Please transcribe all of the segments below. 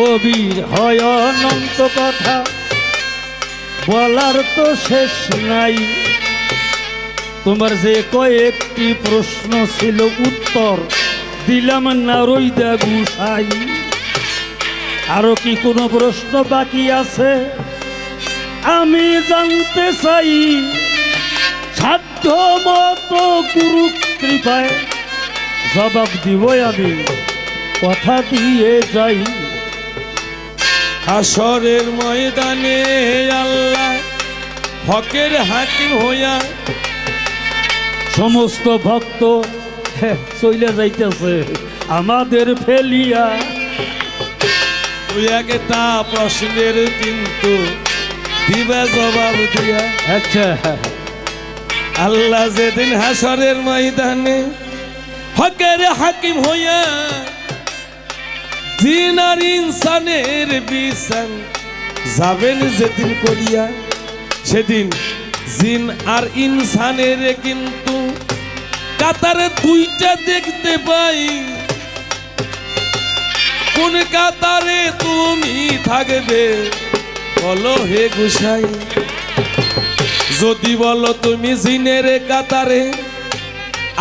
কবির হয় অনন্ত কথা, বলার তো শেষ নাই। তোমার যে কয়েকটি প্রশ্ন ছিল উত্তর দিলাম না রইদা গুসাই। আরো কি কোনো প্রশ্ন বাকি আছে আমি জানতে চাই। সাধ্য মতো গুরু কৃপায় জবাব দিব আমি, কথা দিয়ে যাই। হাসরের ময়দানে আল্লাহ হকের হাকিম হইয়া সমস্ত ভক্ত চলে যাইতেছে আমাদের ফেলিয়া। তুই একটা প্রশ্নের কিন্তু দিবে জবাব দিয়া। আচ্ছা, আল্লাহ যেদিন হাসরের ময়দানে হকের হাকিম হইয়া জিন আর ইনসানের বিচার যাবেন যেদিন করিয়া, সেদিন জিন আর ইনসানের কিন্তু কাতারে দুইটা দেখতে পাই। কোন কাতারে তুমি থাকবে বলো হে গোসাই। যদি বলো তুমি জিনের কাতারে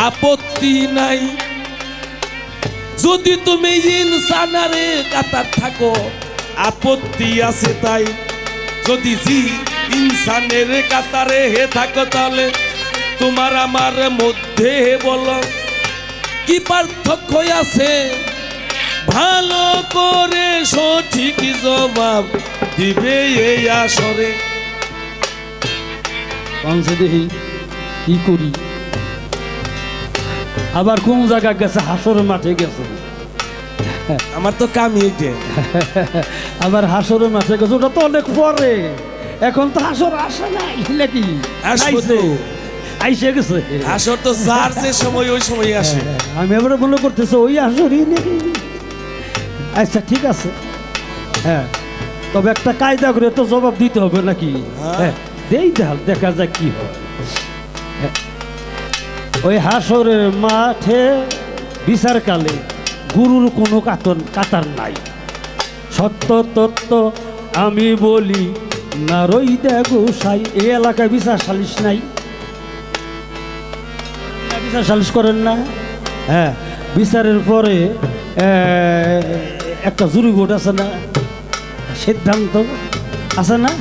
আপত্তি নাই, যদি তুমি ইনসানারে কাতার থাকো আপত্তি আছে তাই। যদি জি ইনসানের কাতারে হে থাকো তাহলে তোমার আমার মধ্যে বলো কি পার্থক্য আছে। ভালো করে সঠিক জবাব দিবে এই আসরে। দেখি কি করি। আবার কোন জায়গা গেছে, হাসরের মাঠে গেছে। আমার তো কামি এইটে। আবার হাসরের মাঠে গেছে, ওটা তো অনেক পরে। এখন তো হাসর আসে নাই নাকি? আসবো তো। আইসে গেছে হাসর তো যার যে সময় ওই সময় আসে। আমি এবারে মনে করতেছি ওই আসরই নাকি। আচ্ছা ঠিক আছে, হ্যাঁ, তবে একটা কায়দা করে তো জবাব দিতে হবে নাকি? হ্যাঁ, দেই দেখা যাক কি হয়। ওই হাসরের মাঠে বিচারকালে গুরুর কোনো কাতার নাই। সত্য তত্ত্ব আমি বলি না রইদা গোসাই। এই এলাকায় বিচার সালিশ নাই, বিচার সালিশ করেন না। হ্যাঁ, বিচারের পরে একটা জুরি বোর্ড আছে না, সিদ্ধান্ত আছে না।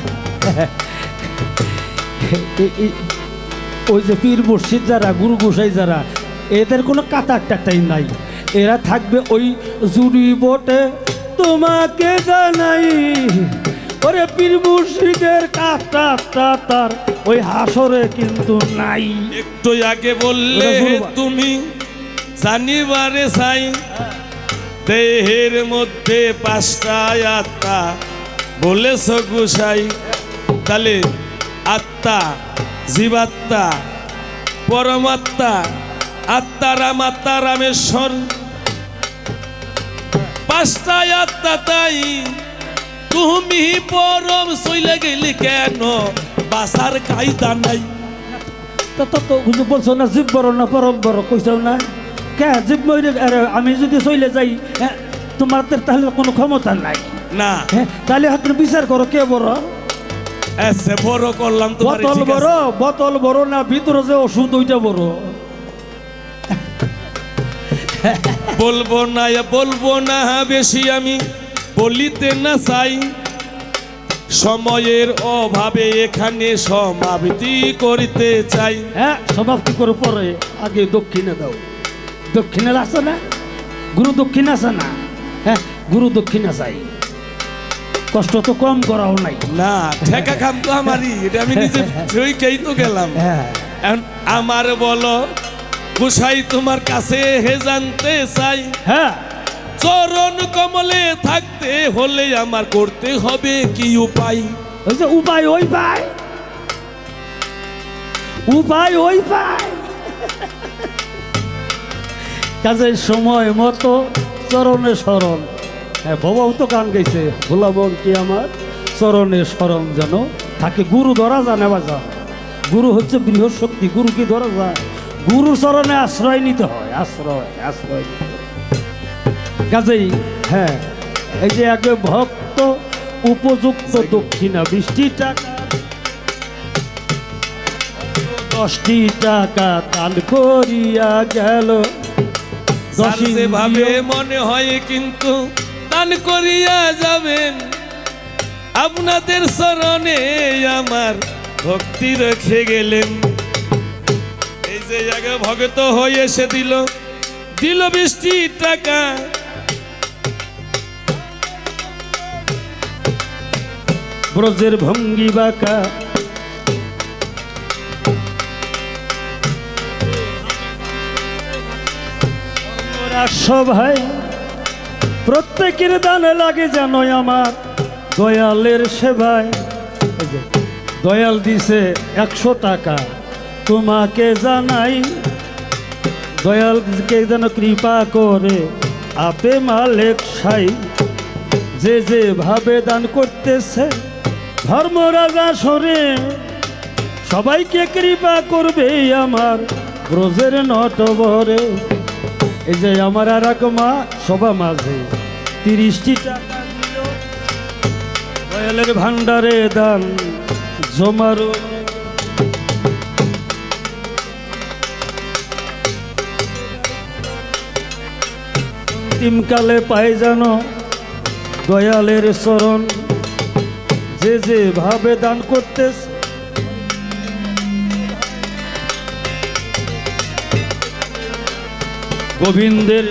ওই যে পীর মুর্শিদ যারা, গুরু গোসাই যারা, এদের কোনো কাতার টাটাই নাই। এরা থাকবে ওই জুরি বোর্ডে। তোমাকে জানাই ওরে পীর মুর্শিদের কাতার ওই হাসরে কিন্তু নাই। একটু আগে বললে তুমি জানিবারে চাই দেহের মধ্যে পাঁচটা আত্মা বলেছ গোসাই। তাহলে আত্মা, জীবাত্মা, পরমাত্মা, আত্মারাম, আত্মা রামেশ্বর, পাঁচটা আত্মা। তাই তুমি পরম চলে গেলি কেন, বাসার কায়দা নাই। বলছো না জীব বড় না পরম বড়, কইছো না কে জীব মরে। আমি যদি চলে যাই তোমার তাহলে কোনো ক্ষমতা নাই না। তাহলে হাতে বিচার করো কে বড়। বড় করলাম তো বোতল বড় না ভিতরে যে ওষুধ ওইটা বড়। বলবো না বেশি আমি বলিতে না চাই। সময়ের অভাবে এখানে সমাপ্তি করিতে চাই। হ্যাঁ, সমাপ্তি করে পরে আগে দক্ষিণে দাও। দক্ষিণে আছে না, গুরু দক্ষিণে আছে না। হ্যাঁ, গুরু দক্ষিণে চাই। কষ্ট তো কম করাও নাই না, ঠেকা খাম তো আমারই। এটা আমি নিজে সইকেই তো গেলাম। আমার বলো গোসাই তোমার কাছে হে জানতে চাই। হ্যাঁ, চরণ কমলে থাকতে হলে আমার করতে হবে কি উপায়। ওই যে উপায় ওই পায়, উপায় ওই পায়। কাজে সময় মতো চরণে শরণ। হ্যাঁ, বাবাও তো গান গাইছে, ভোলাবন কি আমার চরণে শরণ যেন থাকে। গুরু ধরা যায় না বাজা। গুরু হচ্ছে বৃহৎ শক্তি, গুরু কি ধরা যায়? গুরুর চরণে আশ্রয় নিতে হয়, আশ্রয়। কাজেই হ্যাঁ, এই যে আগে ভক্ত উপযুক্ত দক্ষিণা 20টি টাকা 10টি টাকা দান করিয়া গেল স্যার যেভাবে মনে হয় কিন্তু দান করিয়া যাবেন আপনাদের চরণে আমার ভক্তি রেখে গেলেন। এই যে আগে ভক্ত হয়ে এসে দিল 20টি টাকা ব্রজের ভঙ্গি বাঁকা সভায় প্রত্যেকের দানে লাগে জানো আমার দয়ালের সেবায়। এই যে দয়াল দিছে 100 টাকা তোমাকে জানাই দয়ালকে যেন কৃপা করে আপে মালেক সাই যে যেভাবে দান করতেছে ধর্মরাজা সরে সবাইকে কৃপা করবে আমার ব্রজের নটবরে। এই যে আমার আর এক মা সভা মাঝে 30টি টাকা দিল দয়ালের ভান্ডারে দান জমারো অন্তিমকালে পাই জানো দয়ালের চরণ যে যেভাবে দান করতেছে গোবিন্দের